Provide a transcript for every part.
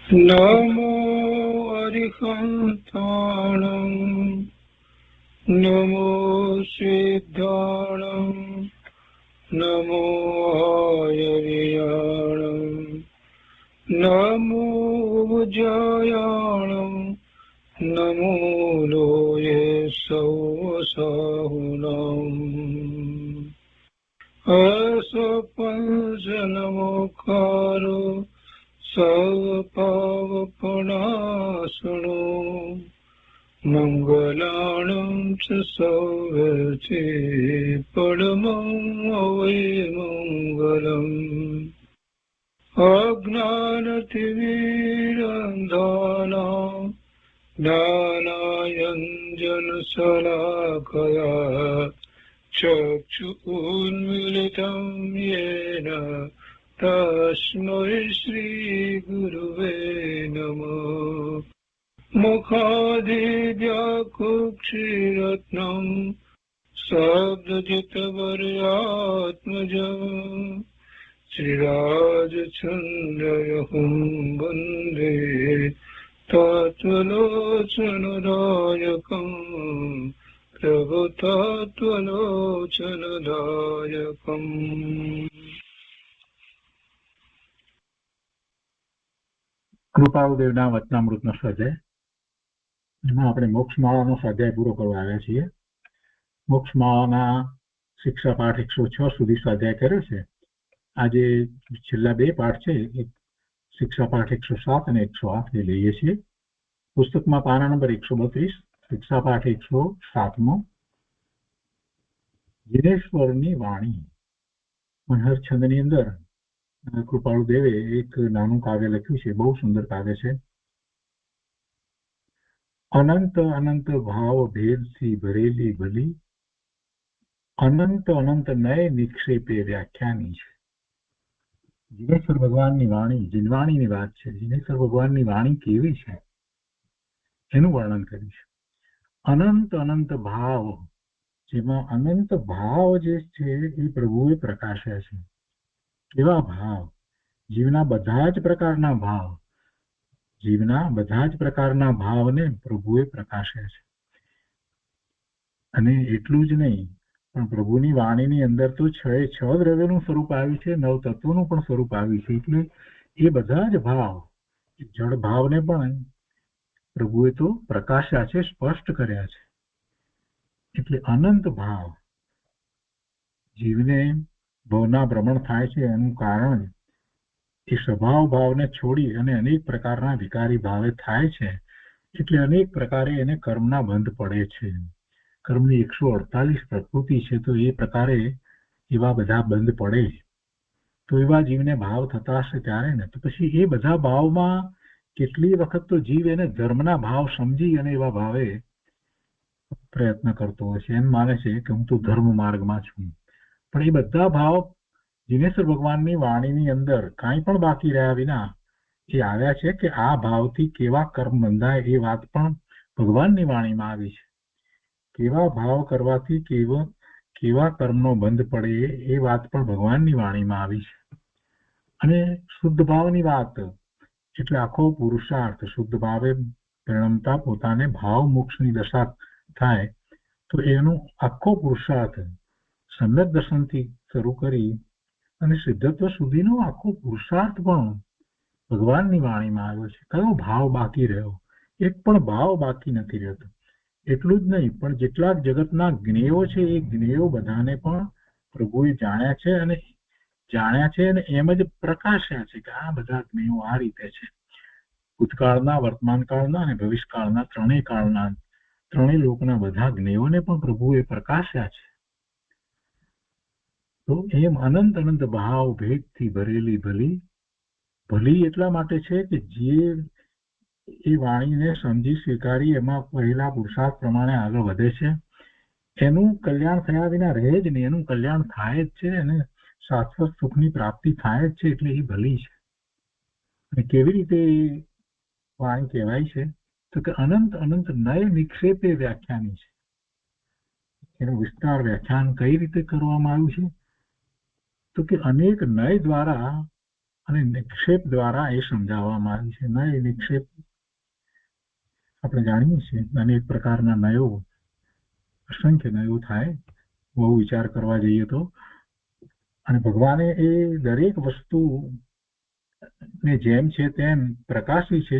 નમો અરિહંતાણં નમો સિદ્ધાણં નમો આયર્યાણં નમો જયાણં નમો લોયે સૌસાહુનં અસપંચનમોકારો સર્વપાવપનાશનો મંગલાણં ચ સૌવર્તે પરમં મંગલમ અજ્ઞાનતિમિરંધાનાં જ્ઞાનાંજનશલાકયા ચક્ષુન્મીલિतं येन તસ્મૈ શ્રીગુરુવે નમઃ મુખાદિવ્યાકુક્ષિરત્નં શબ્દજિતવર્યાત્મજં શ્રીરાજચંદ્રયહું વંદે તત્વલોચનદાયકં પ્રભુતત્વલોચનદાયકં. કૃપાળુદેવના વચનામૃતનો સ્વાધ્યાય. એમાં આપણે મોક્ષમાળાનો સ્વાધ્યાય પૂરો કરવા આવ્યા છીએ. મોક્ષમાળાના શિક્ષા પાઠ 106 સુધી સ્વાધ્યાય કર્યો છે. આજે છેલ્લા બે પાઠ છે, એક શિક્ષા પાઠ 107 અને 108 લઈએ છીએ. પુસ્તકમાં પાના નંબર 132, શિક્ષા પાઠ 107મો. જીનેશ્વરની વાણી. મનહર છંદની અંદર કૃપાળુદેવે એક નાનું કાવ્ય લખ્યું છે, બહુ સુંદર કાવ્ય છે. અનંત અનંત ભાવ ભેદથી ભરેલી ભલી, અનંત અનંત નય નિક્ષેપે વ્યાખ્યાની છે. જીનેશ્વર ભગવાનની વાણી, જીનવાણીની વાત છે. જીનેશ્વર ભગવાનની વાણી કેવી છે એનું વર્ણન કર્યું છે. અનંત અનંત ભાવ, જેમાં અનંત ભાવ જે છે એ પ્રભુએ પ્રકાશ્યા છે. કેવા ભાવ? જીવના બધા જ પ્રકારના ભાવ, જીવના બધા જ પ્રકારના ભાવને પ્રભુએ પ્રકાશ્યા છે. અને એટલું જ નહીં, પણ પ્રભુની વાણીની અંદર તો 6 દ્રવ્યનું સ્વરૂપ આવ્યું છે, 9 તત્વોનું પણ સ્વરૂપ આવ્યું છે. એટલે એ બધા જ ભાવ, જળ ભાવને પણ પ્રભુએ તો પ્રકાશ્યા છે, સ્પષ્ટ કર્યા છે. એટલે અનંત ભાવ. જીવને ભવના ભ્રમણ થાય છે એનું કારણ એ સ્વભાવ ભાવને છોડી અને અનેક પ્રકારના વિકારી ભાવે થાય છે. એટલે અનેક પ્રકારે એને કર્મના બંધ પડે છે. કર્મની 148 પ્રકૃતિ છે, તો એ પ્રકારે એવા બધા બંધ પડે. તો એવા જીવને ભાવ થતા હશે ત્યારે ને, તો પછી એ બધા ભાવમાં કેટલી વખત તો જીવ એને ધર્મના ભાવ સમજી અને એવા ભાવે પ્રયત્ન કરતો હોય છે. એમ માને છે કે હું તો ધર્મ માર્ગમાં છું. પણ એ બધા ભાવ જીનેશ્વર ભગવાનની વાણીની અંદર કાંઈ પણ બાકી રહ્યા વિના એ આવ્યા છે કે આ ભાવથી કેવા કર્મ બંધાય એ વાત પણ ભગવાનની વાણીમાં આવી છે. કેવા ભાવ કરવાથી કેવા કર્મનો બંધ પડે એ વાત પણ ભગવાનની વાણીમાં આવી છે. અને શુદ્ધ ભાવની વાત એટલે આખો પુરુષાર્થ, શુદ્ધ ભાવે પરિણમતા પોતાને ભાવ મોક્ષની દશા થાય, તો એનો આખો પુરુષાર્થ સમ્યક દર્શનથી શરૂ કરી અને સિદ્ધત્વ સુધીનો આખો પુરુષાર્થ પણ ભગવાનની વાણીમાં આવ્યો છે. કયો ભાવ બાકી રહ્યો? એક પણ ભાવ બાકી નથી રહેતો. એટલું જ નહીં, પણ જેટલા જગતના જ્ઞેયો છે એ જ્ઞેયો બધાને પણ પ્રભુએ જાણ્યા છે અને એમ જ પ્રકાશ્યા છે કે આ બધા જ્ઞેયો આ રીતે છે. ભૂતકાળના, વર્તમાન કાળના અને ભવિષ્યકાળના ત્રણેય લોકના બધા જ્ઞેયોને પણ પ્રભુએ પ્રકાશ્યા છે. તો એમ અનંત અનંત ભાવ ભેદથી ભરેલી ભલી એટલા માટે છે કે જે એ વાણીને સમજી સ્વીકારી એમાં પહેલા પુરુષાર્થ પ્રમાણે આગળ વધે છે, એનું કલ્યાણ થયા વિના રહે જ નહીં. એનું કલ્યાણ થાય જ છે અને શાશ્વત સુખની પ્રાપ્તિ થાય જ છે. એટલે એ ભલી છે. અને કેવી રીતે એ વાણી કહેવાય છે? તો કે અનંત અનંત નય નિક્ષેપે વ્યાખ્યાની છે. એનું વિસ્તાર વ્યાખ્યાન કઈ રીતે કરવામાં આવ્યું છે? તો કે અનેક નય દ્વારા અને નિક્ષેપ દ્વારા એ સમજાવવામાં આવી છે. નય નિક્ષેપ આપણે જાણીએ છીએ અનેક પ્રકારના નયો, અસંખ્ય નયો થાય બહુ વિચાર કરવા જઈએ તો. અને ભગવાને એ દરેક વસ્તુ ને જેમ છે તેમ પ્રકાશી છે,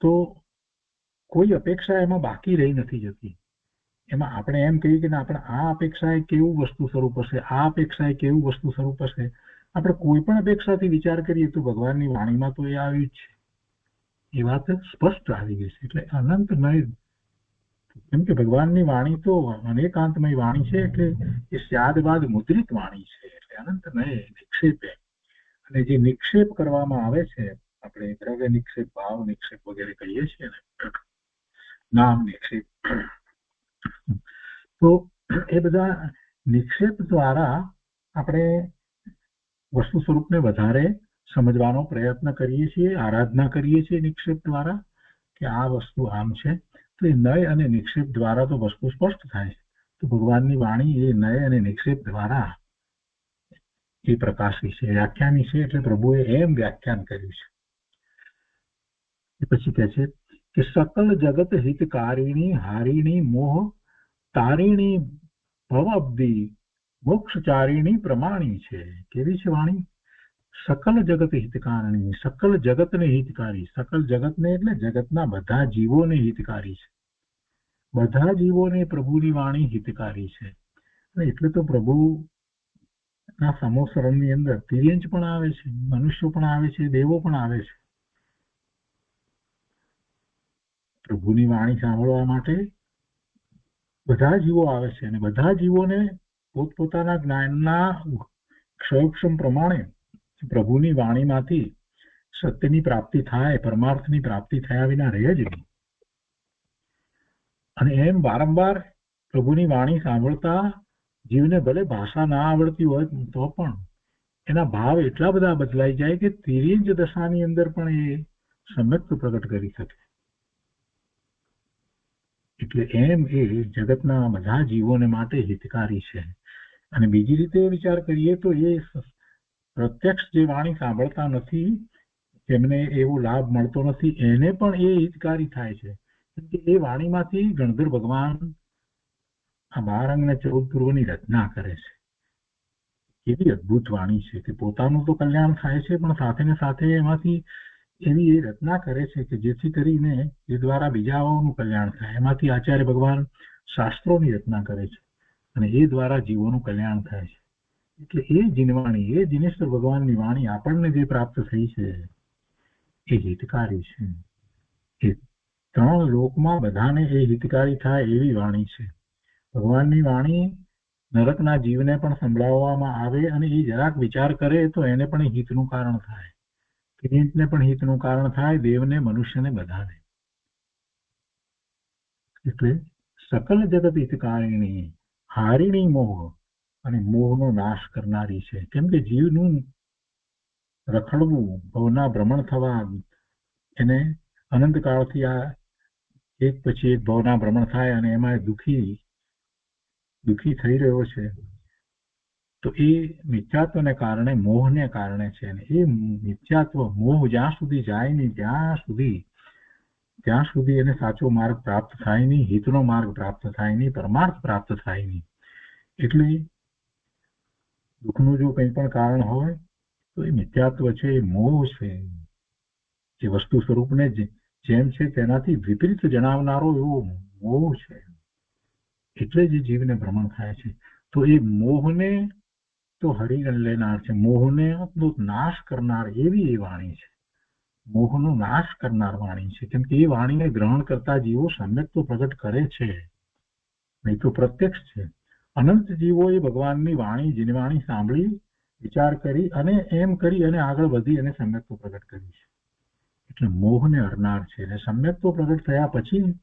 તો કોઈ અપેક્ષા એમાં બાકી રહી નથી જતી. એમાં આપણે એમ કહીએ કે આપણે આ અપેક્ષાએ કેવું વસ્તુ સ્વરૂપ હશે, આ અપેક્ષાએ કેવું વસ્તુ સ્વરૂપ હશે. આપણે કોઈ પણ અપેક્ષાથી વિચાર કરીએ તો ભગવાનની વાણીમાં તો એ આવ્યું જ છે. એ વાત સ્પષ્ટ આવી ગઈ છે. એટલે અનંત નય, કેમ કે ભગવાનની વાણી તો અનેકાંતમય વાણી છે. એટલે એ સ્યાદબાદ મુદ્રિત વાણી છે. એટલે અનંત નય નિક્ષેપે. અને જે નિક્ષેપ કરવામાં આવે છે, આપણે દ્રવ્ય નિક્ષેપ, ભાવ નિક્ષેપ વગેરે કહીએ છીએ ને, નામ નિક્ષેપ, તો એ બધા નિક્ષેપ દ્વારા આપણે વસ્તુ સ્વરૂપને વધારે સમજવાનો પ્રયત્ન કરીએ છીએ, આરાધના કરીએ છીએ નિક્ષેપ દ્વારા કે આ વસ્તુ આમ છે. તો એ નય અને નિક્ષેપ દ્વારા તો વસ્તુ સ્પષ્ટ થાય છે. તો ભગવાનની વાણી એ નય અને નિક્ષેપ દ્વારા એ પ્રકાશી છે, વ્યાખ્યાની છે. એટલે પ્રભુએ એમ વ્યાખ્યાન કર્યું છે. એ પછી કહે છે કે સકલ જગત હિતકારિણી હારિણી મોહ તારિણી ભવઅબ્ધિ મોક્ષચારિણી પ્રમાણી છે. કેવી છે વાણી? સકલ જગત હિતકારિણી, સકલ જગતને હિતકારી. સકલ જગતને એટલે જગતના બધા જીવોને હિતકારી છે. બધા જીવોને પ્રભુની વાણી હિતકારી છે. અને એટલે તો પ્રભુ ના સમોસરણની અંદર તિર્યંચ પણ આવે છે, મનુષ્યો પણ આવે છે, દેવો પણ આવે છે. પ્રભુની વાણી સાંભળવા માટે બધા જીવો આવે છે. અને બધા જીવોને પોતપોતાના જ્ઞાનના ક્ષયક્ષમ પ્રમાણે પ્રભુની વાણીમાંથી સત્યની પ્રાપ્તિ થાય, પરમાર્થની પ્રાપ્તિ થયા વિના રહે જ નહીં. અને એમ વારંવાર પ્રભુની વાણી સાંભળતા જીવને ભલે ભાષા ના આવડતી હોય તો પણ એના ભાવ એટલા બધા બદલાઈ જાય કે તિર્યંચ દશાની અંદર પણ એ સમ્યક્ત પ્રગટ કરી શકે. એટલે એમ એ જગતના બધા જીવોને માટે હિતકારી છે. અને બીજી રીતે વિચાર કરીએ તો એ પ્રત્યક્ષ જે વાણી સાંભળતા નથી, જેમને એવો લાભ મળતો નથી, એને પણ એ હિતકારી થાય છે. એ વાણીમાંથી ગણધર ભગવાન આ 12 અંગ ને 14 પૂર્વની રચના કરે છે. એવી અદભુત વાણી છે કે પોતાનું તો કલ્યાણ થાય છે, પણ સાથે ને સાથે એમાંથી એવી એ રચના કરે છે કે જેથી કરીને એ દ્વારા બીજાઓનું કલ્યાણ થાય. એમાંથી આચાર્ય ભગવાન શાસ્ત્રોની રચના કરે છે અને એ દ્વારા જીવોનું કલ્યાણ થાય છે. એટલે એ જીનવાણી, એ જીનેશ્વર ભગવાનની વાણી આપણને જે પ્રાપ્ત થઈ છે એ હિતકારી છે. એ 3 લોકમાં બધાને એ હિતકારી થાય એવી વાણી છે. ભગવાનની વાણી નરકના જીવને પણ સંભળાવવામાં આવે અને એ જરાક વિચાર કરે તો એને પણ હિતનું કારણ થાય, કિરીટને પણ હિતનું કારણ થાય, દેવને, મનુષ્યને, બધાને. એટલે સકલ જગત હિતકારિણી હારિણી મોહ, અને મોહનો નાશ કરનારી છે. કેમ કે જીવનું રખડવું, ભવના ભ્રમણ થવા, એને અનંતકાળથી આ એક પછી એક ભવના ભ્રમણ થાય અને એમાં દુઃખી થઈ રહ્યો છે, તો એ મિથ્યાત્વને કારણે, મોહને કારણે છે. અને એ મિથ્યાત્વ, મોહ જ્યાં સુધી જાય નહીં ત્યાં સુધી એને સાચો માર્ગ પ્રાપ્ત થાય નહીં, હિતનો માર્ગ પ્રાપ્ત થાય નહીં, પરમાર્થ પ્રાપ્ત થાય નહીં. એટલે દુઃખનું જો કંઈ પણ કારણ હોય તો એ મિથ્યાત્વ છે, એ મોહ છે. જે વસ્તુ સ્વરૂપને જેમ છે તેનાથી વિપરીત જણાવનારો એવો મોહ છે. એટલે જ જીવને ભ્રમણ થાય છે. તો એ મોહને તો હરી લેનાર છે, મોહને નાશ કરનાર એવી એ વાણી છે. મોહનો નાશ કરનાર વાણી છે. કેમ કે એ વાણીને ગ્રહણ કરતા જીવો સમ્યક તો પ્રગટ કરે છે, નહીં તો પ્રત્યક્ષ છે. અનંત જીવોએ ભગવાનની વાણી, જીનવાણી સાંભળી, વિચાર કરી અને એમ કરી અને આગળ વધી અને સમ્યક તો પ્રગટ કરી છે. એટલે મોહને હરનાર છે. અને સમ્યક તો પ્રગટ થયા પછી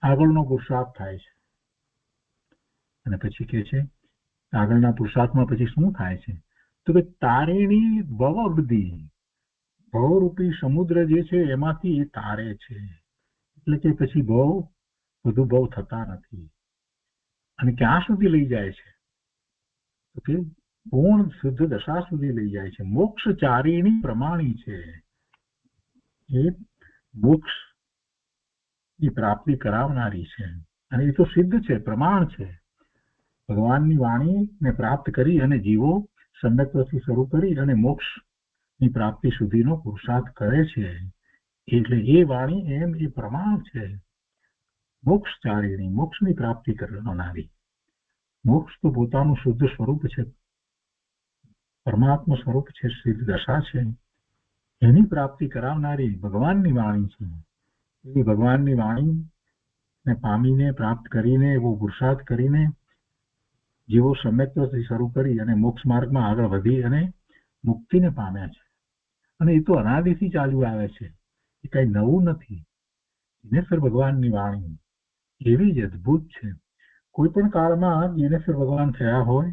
આગળનો પુરુષાર્થ થાય છે. અને પછી કે છે આગળના પુરુષાર્થમાં પછી શું થાય છે? તો કે તારિણી ભવઅબ્ધિ, ભવરૂપી સમુદ્ર જે છે એમાંથી એ તારે છે. એટલે કે પછી વધુ ભવ થતા નથી. અને ક્યાં સુધી લઈ જાય છે? તો કે પૂર્ણ શુદ્ધ દશા સુધી લઈ જાય છે. મોક્ષચારીણી પ્રમાણી છે. એ મોક્ષ ની પ્રાપ્તિ કરાવનારી છે અને એ તો સિદ્ધ છે, પ્રમાણ છે. ભગવાનની વાણીને પ્રાપ્ત કરી અને જીવો સમ્યક્ત્વથી શરૂ કરી અને મોક્ષની પ્રાપ્તિ સુધીનો પુરુષાર્થ કરે છે. એટલે એ વાણી એમ એ પ્રમાણ છે. મોક્ષચારીણી, મોક્ષની પ્રાપ્તિ કરનારી. મોક્ષ તો પોતાનું શુદ્ધ સ્વરૂપ છે, પરમાત્મા સ્વરૂપ છે, સિદ્ધ દશા છે. એની પ્રાપ્તિ કરાવનારી ભગવાનની વાણી છે. એવી ભગવાનની વાણીને પામીને પ્રાપ્ત કરીને એવો પુરુષાર્થ કરીને જેવો સમ્યક્ત્વથી શરૂ કરી અને મોક્ષ માર્ગમાં આગળ વધી અને મુક્તિને પામ્યા છે. અને એ તો અનાદિથી ચાલ્યું આવે છે, એ કઈ નવું નથી. જીનેશ્વર ભગવાનની વાણી એવી જ અદભુત છે. કોઈ પણ કાળમાં જીનેશ્વર ભગવાન થયા હોય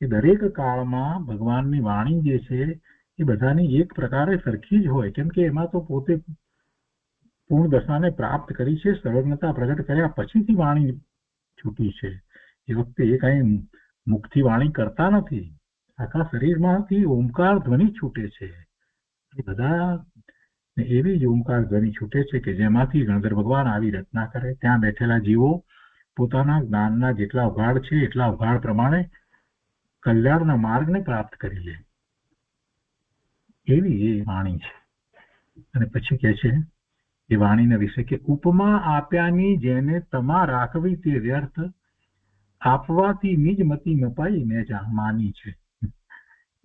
કે દરેક કાળમાં ભગવાનની વાણી જે છે એ બધાની એક પ્રકારે સરખી જ હોય, કેમ કે એમાં તો પોતે પૂર્ણ દશાને પ્રાપ્ત કરી છે, સર્વજ્ઞતા પ્રગટ કર્યા પછીથી વાણી છૂટી છે. એ વખતે એ કઈ મુખથી વાણી કરતા નથી, આખા શરીરમાંથી ઓમકાર ધ્વનિ છૂટે છે. એ બધા એવી જ ઓમકાર ધ્વનિ છૂટે છે કે જેમાંથી ગણધર ભગવાન આવી રચના કરે. ત્યાં બેઠેલા જીવો પોતાના જ્ઞાનના જેટલા ઉઘાડ છે એટલા ઉઘાડ પ્રમાણે કલ્યાણના માર્ગને પ્રાપ્ત કરી લે. એવી એ વાણી છે. અને પછી કે છે એ વાણીના વિશે કે ઉપમા આપ્યાની જેને તમા રાખવી તે વ્યર્થ, આપવાથી નિજ મતી મપાઈ મેં માની છે.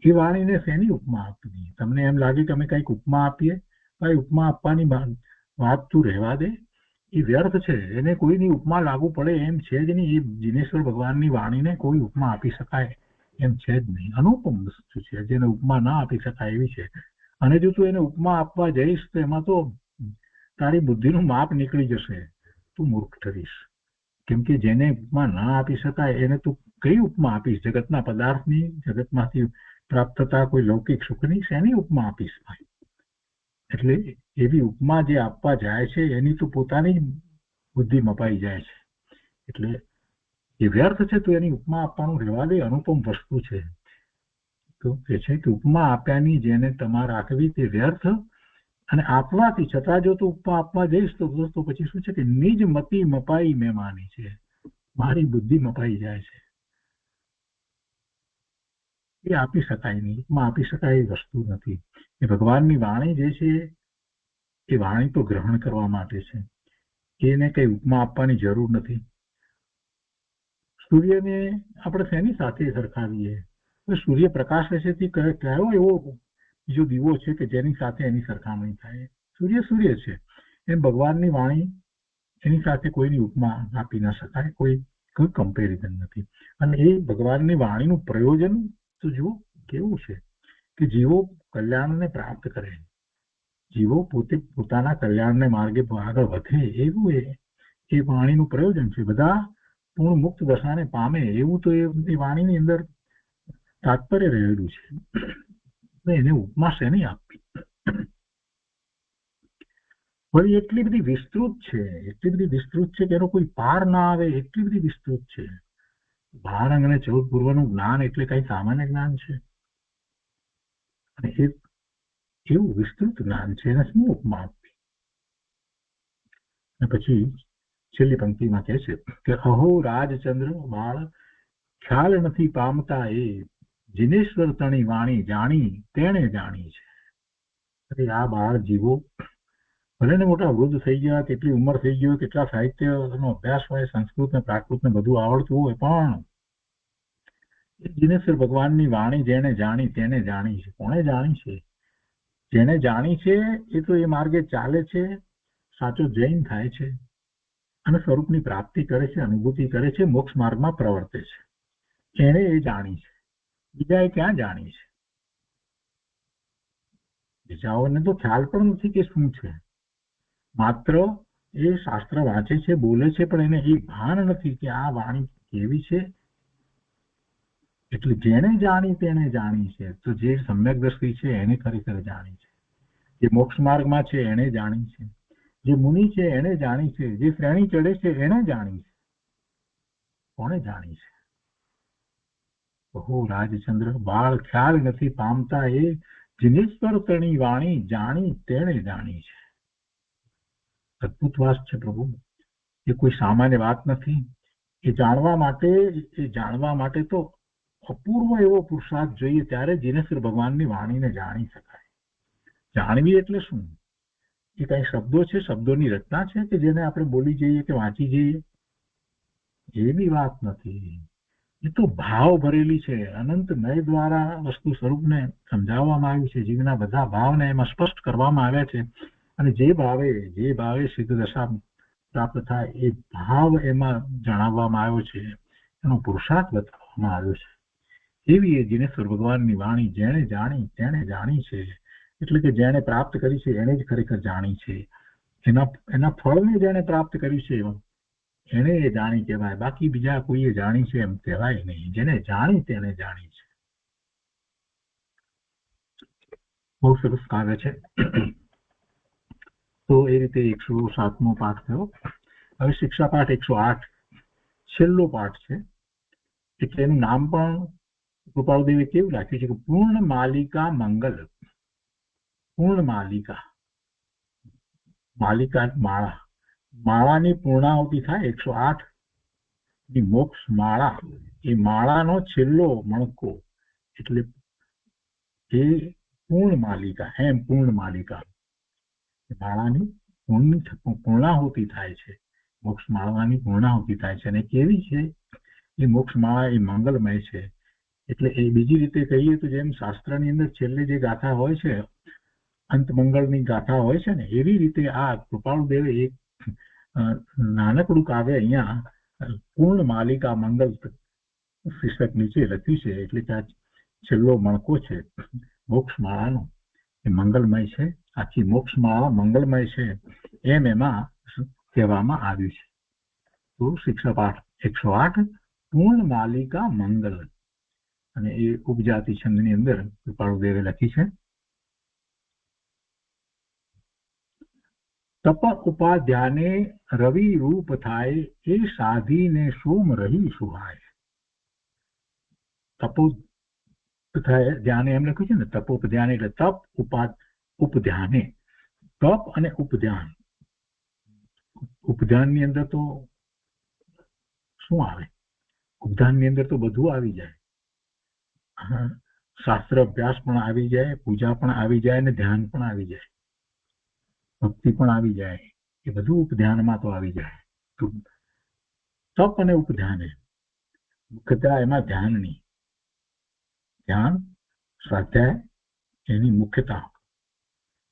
એ વાણીને શેની ઉપમા આપવી? તમને એમ લાગે કે અમે કઈક ઉપમા આપીએ? ભાઈ, ઉપમા આપવાની વાત તું રહેવા દે, એ વ્યર્થ છે. એને કોઈની ઉપમા લાગુ પડે એમ છે જ નહીં. એ જીનેશ્વર ભગવાનની વાણીને કોઈ ઉપમા આપી શકાય એમ છે જ નહીં. અનુપમ વસ્તુ છે, જેને ઉપમા ના આપી શકાય એવી છે. અને જો તું એને ઉપમા આપવા જઈશ તો એમાં તો તારી બુદ્ધિનું માપ નીકળી જશે, તું મૂર્ખ ઠરીશ. કેમ કે જેને ઉપમા ના આપી શકાય એને તું કઈ ઉપમા આપીશ? જગતના પદાર્થની, જગતમાંથી પ્રાપ્ત થતા કોઈ લૌકિક સુખની શેની ઉપમા આપીશ? એટલે એવી ઉપમા જે આપવા જાય છે એની તો પોતાની બુદ્ધિ મપાઈ જાય છે. એટલે એ વ્યર્થ છે, તો એની ઉપમા આપવાનું રહેવા દે. અનુપમ વસ્તુ છે. તો કે છે કે ઉપમા આપ્યાની જેને તમા રાખવી તે વ્યર્થ, અને આપવાથી છતાં જો તું ઉપમા આપવા જઈશ તો દોસ્તો પછી શું છે કે નિજ મતિ મપાઈ મેં માની છે. મારી બુદ્ધિ મપાઈ જાય છે. એ આપી શકાય નહીં, ઉપમા આપી શકાય એ વસ્તુ નથી. એ ભગવાનની વાણી જે છે એ વાણી તો ગ્રહણ કરવા માટે છે. એને કઈ ઉપમા આપવાની જરૂર નથી. સૂર્યને આપણે શેની સાથે સરખાવીએ? સૂર્ય પ્રકાશ છે તે કયો એવો બીજો દીવો છે કે જેની સાથે એની સરખામણી થાય? સૂર્ય સૂર્ય છે. એમ ભગવાનની વાણી, એની સાથે કોઈની ઉપમા આપી ના શકાય. કોઈ કમ્પેરિઝન નથી. અને એ ભગવાનની વાણીનું પ્રયોજન તો જુઓ કેવું છે કે જીવો કલ્યાણને પ્રાપ્ત કરે, જીવો પોતે પોતાના કલ્યાણને માર્ગે આગળ વધે, એવું એ વાણીનું પ્રયોજન છે. બધા પૂર્ણ મુક્ત દશાને પામે એવું તો એ વાણીની અંદર તાત્પર્ય રહેલું છે. એને ઉપમા શેની આપવી? વળી એટલી બધી વિસ્તૃત છે કે એનો કોઈ પાર ના આવે, એટલી બધી વિસ્તૃત છે. 12 અંગ અને 14 પૂર્વનું જ્ઞાન એટલે કઈ સામાન્ય જ્ઞાન છે? અને એવું વિસ્તૃત જ્ઞાન છે, એને શું ઉપમા આપવી? અને પછી છેલ્લી પંક્તિમાં કહે છે કે અહો રાજચંદ્ર બાળ, ખ્યાલ નથી પામતા એ જીનેશ્વર તણી વાણી જાણી તેણે જાણી છે. અરે આ બાળ જીવો ભલે ને મોટા વૃદ્ધ થઈ ગયા, કેટલી ઉંમર થઈ ગઈ હોય, કેટલા સાહિત્યનો અભ્યાસ હોય, સંસ્કૃત ને પ્રાકૃત ને બધું આવડતું હોય, પણ જીનેશ્વર ભગવાનની વાણી જેને જાણી તેને જાણી છે. કોણે જાણી છે? જેને જાણી છે એ તો એ માર્ગે ચાલે છે, સાચો જૈન થાય છે અને સ્વરૂપની પ્રાપ્તિ કરે છે, અનુભૂતિ કરે છે, મોક્ષ માર્ગમાં પ્રવર્તે છે. એને એ જાણી છે. બીજાએ ક્યાં જાણી છે? બીજાઓને તો ખ્યાલ પણ નથી કે શું છે. માત્ર એ શાસ્ત્ર વાંચે છે, બોલે છે, પણ એને એ ભાન નથી કે આ વાણી કેવી છે. એટલે જેને જાણી તેને જાણી છે. તો જે સમ્યક દ્રષ્ટિ છે એને ખરેખર જાણી છે. જે મોક્ષ માર્ગમાં છે એને જાણી છે. જે મુનિ છે એને જાણી છે. જે શ્રેણી ચડે છે એને જાણી છે. કોને જાણી છે? કહો રાજચંદ્ર, બાળ ખ્યાલ નથી પામતા એ જીનેશ્વર તણી વાણી જાણી તેણે જાણી છે. અદ્ભુત વાત છે પ્રભુ, એ કોઈ સામાન્ય વાત નથી. એ જાણવા માટે તો અપૂર્વ એવો પુરુષાર્થ જોઈએ, ત્યારે જીનેશ્વર ભગવાનની વાણીને જાણી શકાય. જાણવી એટલે શું? એ કઈ શબ્દો છે, શબ્દોની રચના છે કે જેને આપણે બોલી જઈએ કે વાંચી જઈએ? એવી વાત નથી. એ તો ભાવ ભરેલી છે. અનંત નય દ્વારા વસ્તુ સ્વરૂપને સમજાવવામાં આવ્યું છે. જીવના બધા ભાવને એમાં સ્પષ્ટ કરવામાં આવ્યા છે. અને જે ભાવે સિદ્ધ દશા પ્રાપ્ત થાય એ ભાવ એમાં જણાવવામાં આવ્યો છે, એનો પુરુષાર્થ બતાવવામાં આવ્યો છે. એવી એ જીનેશ્વર ભગવાનની વાણી જેણે જાણી તેણે જાણી છે. એટલે કે જેણે પ્રાપ્ત કરી છે એને જ ખરેખર જાણી છે. એના ફળને જેણે પ્રાપ્ત કર્યું છે એને એ જાણી કહેવાય. બાકી બીજા કોઈએ જાણી છે એમ કહેવાય નહીં. જેને જાણી તેને જાણી છે. બહુ સરસ કાવ્ય છે. તો એ રીતે 107મો પાઠ થયો. હવે શિક્ષા પાઠ 108 છેલ્લો પાઠ છે. એટલે એનું નામ પણ કૃપાળુદેવે કેવું રાખ્યું છે કે પૂર્ણ માલિકા મંગલ. પૂર્ણ માલિકા, માળાની પૂર્ણાહુતિ થાય 108 ની મોક્ષ માળા. એ માળાનો છેલ્લો મણકો એટલે એ પૂર્ણ માલિકા. પૂર્ણ માલિકા માળાની પૂર્ણાહુતિ થાય છે. મોક્ષ માળાની પૂર્ણાહુતિ થાય છે. અને કેવી છે એ મોક્ષ માળા? એ મંગલમય છે. એટલે એ બીજી રીતે કહીએ તો જેમ શાસ્ત્રની અંદર છેલ્લે જે ગાથા હોય છે, અંત મંગળની ગાથા હોય છે ને, એવી રીતે આ કૃપાળુદેવે એક નાનકડું કાવ્ય અહીંયા પૂર્ણ માલિકા મંગલ શીર્ષક નીચે લખ્યું છે. એટલે કે આ છેલ્લો મણકો છે મોક્ષ માળાનો, એ મંગલમય છે. આખી મોક્ષ માળા મંગલમય છે એમ એમાં કહેવામાં આવ્યું છે. તો શિક્ષા પાઠ 108 પૂર્ણ માલિકા મંગલ. અને એ ઉપજાતિ છંદની અંદર કૃપાળુદેવે લખી છે. તપ ઉપાધ્યાને રવિ રૂપ થાય એ સાધીને સોમ રહી સુહાય. તપો થાય ધ્યાને એમ લખ્યું છે ને, તપોપધ્યાને એટલે તપ ઉપધ્યાને. તપ અને ઉપધ્યાન. ઉપધ્યાનની અંદર તો શું આવે? ઉપધ્યાનની અંદર તો બધું આવી જાય. શાસ્ત્ર અભ્યાસ પણ આવી જાય, પૂજા પણ આવી જાય, અને ધ્યાન પણ આવી જાય, ભક્તિ પણ આવી જાય. એ બધું ઉપધ્યાનમાં તો આવી જાય. તપ અને ઉપધ્યાને મુખ્યતા એમાં ધ્યાનની, ધ્યાન સ્વાધ્યાય એની મુખ્યતા.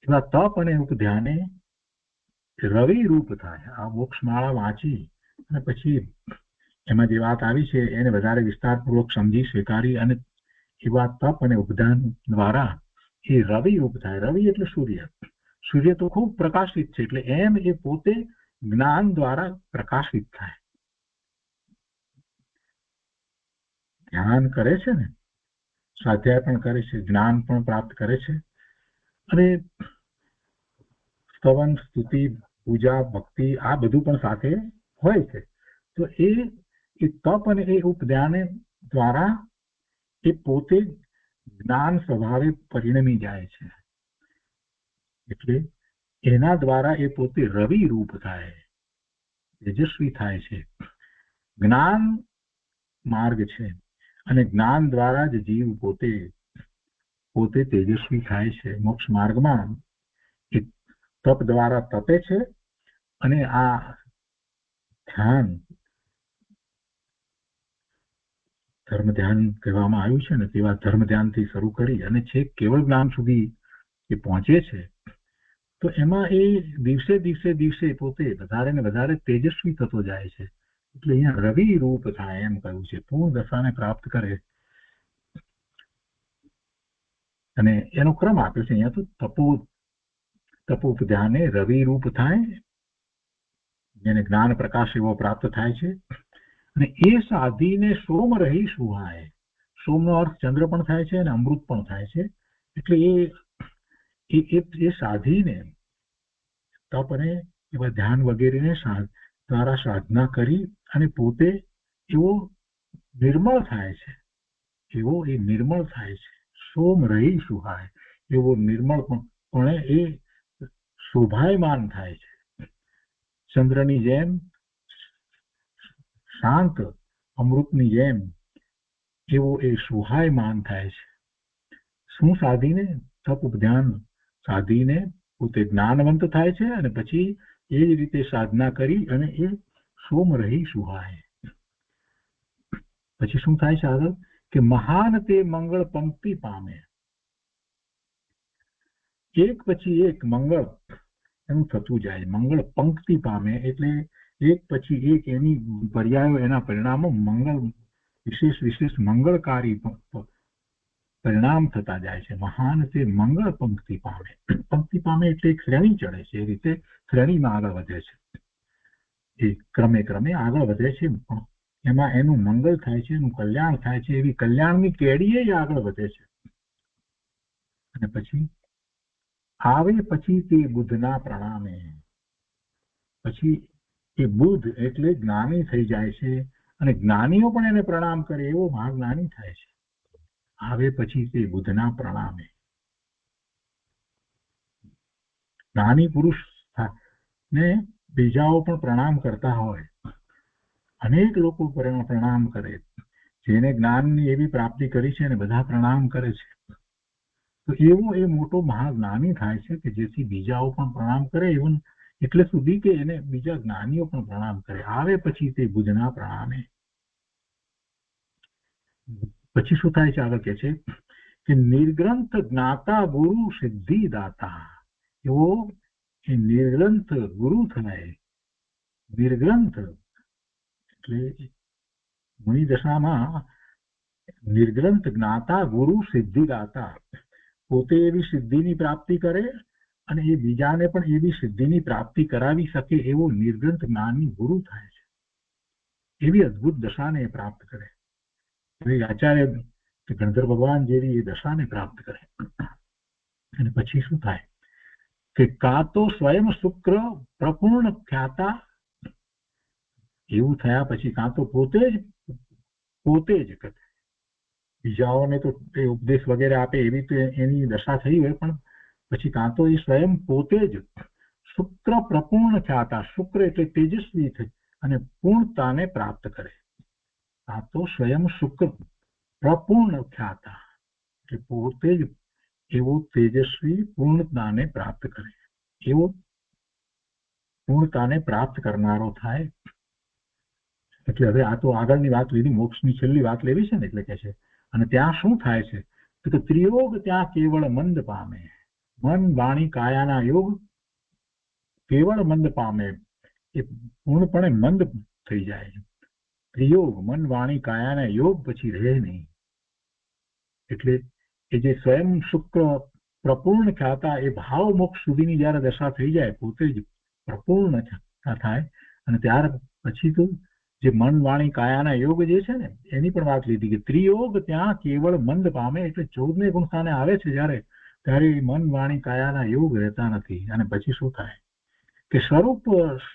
એવા તપ અને ઉપધ્યાને રવિ રૂપ થાય. આ મોક્ષમાળા વાંચી અને પછી એમાં જે વાત આવી છે એને વધારે વિસ્તારપૂર્વક સમજી સ્વીકારી અને એવા તપ અને ઉપધ્યાન દ્વારા એ રવિ રૂપ થાય. રવિ એટલે સૂર્ય. સૂર્ય તો ખૂબ પ્રકાશિત છે, એટલે એમ એ પોતે જ્ઞાન દ્વારા પ્રકાશિત થાય. ધ્યાન કરે છે ને, સ્વાધ્યાય પણ કરે છે, જ્ઞાન પણ પ્રાપ્ત કરે છે, અને સ્તવન, સ્તુતિ, પૂજા, ભક્તિ આ બધું પણ સાથે હોય છે. તો એ તપ અને એ ઉપધ્યાન દ્વારા એ પોતે જ્ઞાન સ્વભાવે પરિણમી જાય છે. એટલે એના દ્વારા એ પોતે રવિ રૂપ થાય, તેજસ્વી થાય છે. જ્ઞાન માર્ગ છે અને જ્ઞાન દ્વારા જ જીવ પોતે તેજસ્વી થાય છે. મોક્ષ માર્ગમાં એ તપ દ્વારા તપે છે અને આ ધ્યાન, ધર્મ ધ્યાન કહેવામાં આવ્યું છે ને, તેવા ધર્મ ધ્યાનથી શરૂ કરી અને છેક કેવળ જ્ઞાન સુધી એ પહોંચે છે. તો એમાં એ દિવસે પોતે વધારે ને વધારે તેજસ્વી થતો જાય છે. એટલે અહીંયા રવિ રૂપ થાય એમ કહ્યું છે. પૂર્ણ દશાને પ્રાપ્ત કરે અને એનો ક્રમ આપ્યો છે અહીંયા. તો તપોપધ્યાને રવિ રૂપ થાય, જેને જ્ઞાન પ્રકાશ એવો પ્રાપ્ત થાય છે. અને એ સાધીને સોમ રહી સુહાય. સોમનો અર્થ ચંદ્ર પણ થાય છે અને અમૃત પણ થાય છે. એટલે એ સાધીને તપ અને એવા ધ્યાન વગેરેને દ્વારા સાધના કરી અને પોતે એવો નિર્મળ થાય છે. એવો એ નિર્મળ થાય છે. સોમ રહી સુહાય એવો નિર્મળપણે એ શોભાયમાન થાય છે. ચંદ્રની જેમ શાંત, અમૃતની જેમ એવો એ સુહાયમાન થાય છે. શું સાધીને? તપ ધ્યાન સાધીને પોતે જ્ઞાનવંત થાય છે અને પછી એ જ રીતે સાધના કરી અને એ સોમ રહી સુહાય. પછી શું થાય છે આગળ કે મહાન તે મંગળ પંક્તિ પામે. એક પછી એક મંગળ એનું થતું જાય. મંગળ પંક્તિ પામે એટલે એક પછી એક એની પર્યાયો, એના પરિણામો મંગળ વિશેષ મંગળકારી પરિણામ થતા જાય છે. મહાન તે મંગળ પંક્તિ પામે. પંક્તિ પામે એટલે એક શ્રેણી ચડે છે. એ રીતે શ્રેણીમાં આગળ વધે છે. એ ક્રમે આગળ વધે છે. એમાં એનું મંગળ થાય છે, એનું કલ્યાણ થાય છે. એવી કલ્યાણની કેડીએ આગળ વધે છે. અને પછી આવે પછી તે બુદ્ધના પ્રણામે. પછી એ બુદ્ધ એટલે જ્ઞાની થઈ જાય છે અને જ્ઞાનીઓ પણ એને પ્રણામ કરે એવો મહાજ્ઞાની થાય છે. આવે પછી તે બુદ્ધના પ્રણામે. જ્ઞાની પુરુષ ને બીજાઓ પણ પ્રણામ કરતા હોય. અનેક લોકો પ્રણામ કરે. જેને જ્ઞાનની એવી પ્રાપ્તિ કરી છે અને બધા પ્રણામ કરે છે, તો એવો એ મોટો મહાજ્ઞાની થાય છે કે જેથી બીજાઓ પણ પ્રણામ કરે, ઇવન એટલે સુધી કે એને બીજા જ્ઞાનીઓ પણ પ્રણામ કરે. આવે પછી તે બુદ્ધના પ્રણામે. પછી શું થાય છે આગળ કે છે કે નિર્ગ્રંથ જ્ઞાતા ગુરુ સિદ્ધિ દાતા. એવો એ નિર્ગ્રંથ ગુરુ થાય. નિર્ગ્રંથ એટલે મુનિ દશામાં નિર્ગ્રંથ જ્ઞાતા ગુરુ સિદ્ધિદાતા. પોતે એવી સિદ્ધિની પ્રાપ્તિ કરે અને એ બીજાને પણ એવી સિદ્ધિની પ્રાપ્તિ કરાવી શકે એવો નિર્ગ્રંથ જ્ઞાની ગુરુ થાય છે. એવી અદ્ભુત દશાને એ પ્રાપ્ત કરે. એવી આચાર્ય ગણધર ભગવાન જેવી એ દશાને પ્રાપ્ત કરે. અને પછી શું થાય કે કા તો સ્વયં શુક્ર પ્રપૂર્ણ ખ્યાતા. એવું થયા પછી કાં તો પોતે જ બીજાઓને તો એ ઉપદેશ વગેરે આપે એવી તો એની દશા થઈ હોય, પણ પછી કાં તો એ સ્વયં પોતે જ શુક્ર પ્રપૂર્ણ ખ્યાતા. શુક્ર એટલે તેજસ્વી થઈ અને પૂર્ણતાને પ્રાપ્ત કરે. કાં તો સ્વયં શુક્ર પ્રપૂર્ણ ખ્યાતા એટલે પોતે જ એવો તેજસ્વી પૂર્ણતાને પ્રાપ્ત કરે. એવો પૂર્ણતાને પ્રાપ્ત કરનારો થાય. એટલે હવે આ તો આગળની વાત લીધી, મોક્ષની છેલ્લી વાત લેવી છે ને, એટલે કે છે અને ત્યાં શું થાય છે તો ત્રિયોગ ત્યાં કેવળ મંદ પામે. મન વાણી કાયાના યોગ કેવળ મંદ પામે, એ પૂર્ણપણે મંદ થઈ જાય. ત્રિયોગ મન વાણી કાયાના યોગ પછી રહે નહીં. એટલે એ જે સ્વયં શુક્ર પ્રપૂર્ણ ખ્યાતા એ ભાવ મોક્ષ સુધીની જયારે દશા થઈ જાય, પોતે જ પ્રપૂર્ણ થાય અને ત્યાર પછી તો જે મન વાણી કાયાના યોગ જે છે ને એની પણ વાત લીધી કે ત્રિયોગ ત્યાં કેવળ મંદ પામે. એટલે 14 ગુણ સ્થાને આવે છે જયારે, ત્યારે મન વાણી કાયાના યોગ રહેતા નથી. અને પછી શું થાય કે સ્વરૂપ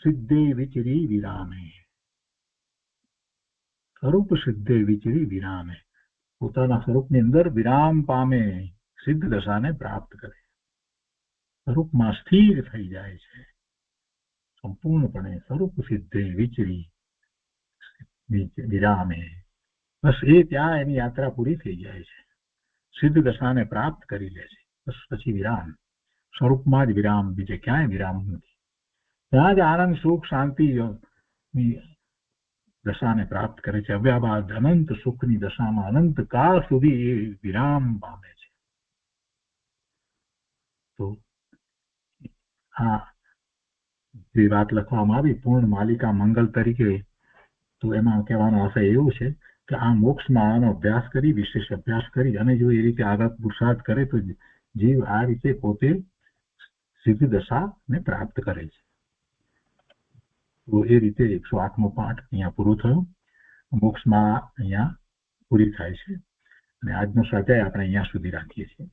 સિદ્ધે વિચરી વિરામે. સ્વરૂપ સિદ્ધે વિચરી વિરામે. પોતાના સ્વરૂપની અંદર વિરામ પામે, સિદ્ધ દશાને પ્રાપ્ત કરે. સ્વરૂપમાં સ્થિર થઈ જાય છે સંપૂર્ણપણે. સ્વરૂપ સિદ્ધે વિચરી વિરામે. બસ એ ત્યાં એની યાત્રા પૂરી થઈ જાય છે. સિદ્ધ દશાને પ્રાપ્ત કરી લે છે. બસ પછી વિરામ. સ્વરૂપમાં જ વિરામ, બીજે ક્યાંય વિરામ નથી. ત્યાં જ આનંદ સુખ શાંતિ દશાને પ્રાપ્ત કરે છે. હવે બાદ અનંત સુખની દશામાં અનંત કાળ સુધી એ વિરામ પામે છે. તો આ જે વાત લખવામાં આવી પૂર્ણ માલિકા મંગલ તરીકે, તો એમાં કહેવાનો આશય એવું છે કે આ મોક્ષમાં આનો અભ્યાસ કરી, વિશેષ અભ્યાસ કરી અને જો એ રીતે આગળ પુરુષાર્થ કરે તો જીવ આ રીતે પોતે સિદ્ધ દશાને પ્રાપ્ત કરે છે. તો એ રીતે 108મો પાઠ અહીંયા પૂરો થયો. મોક્ષમાં અહીંયા પૂરી થાય છે અને આજનો સ્વાધ્યાય આપણે અહીંયા સુધી રાખીએ છીએ.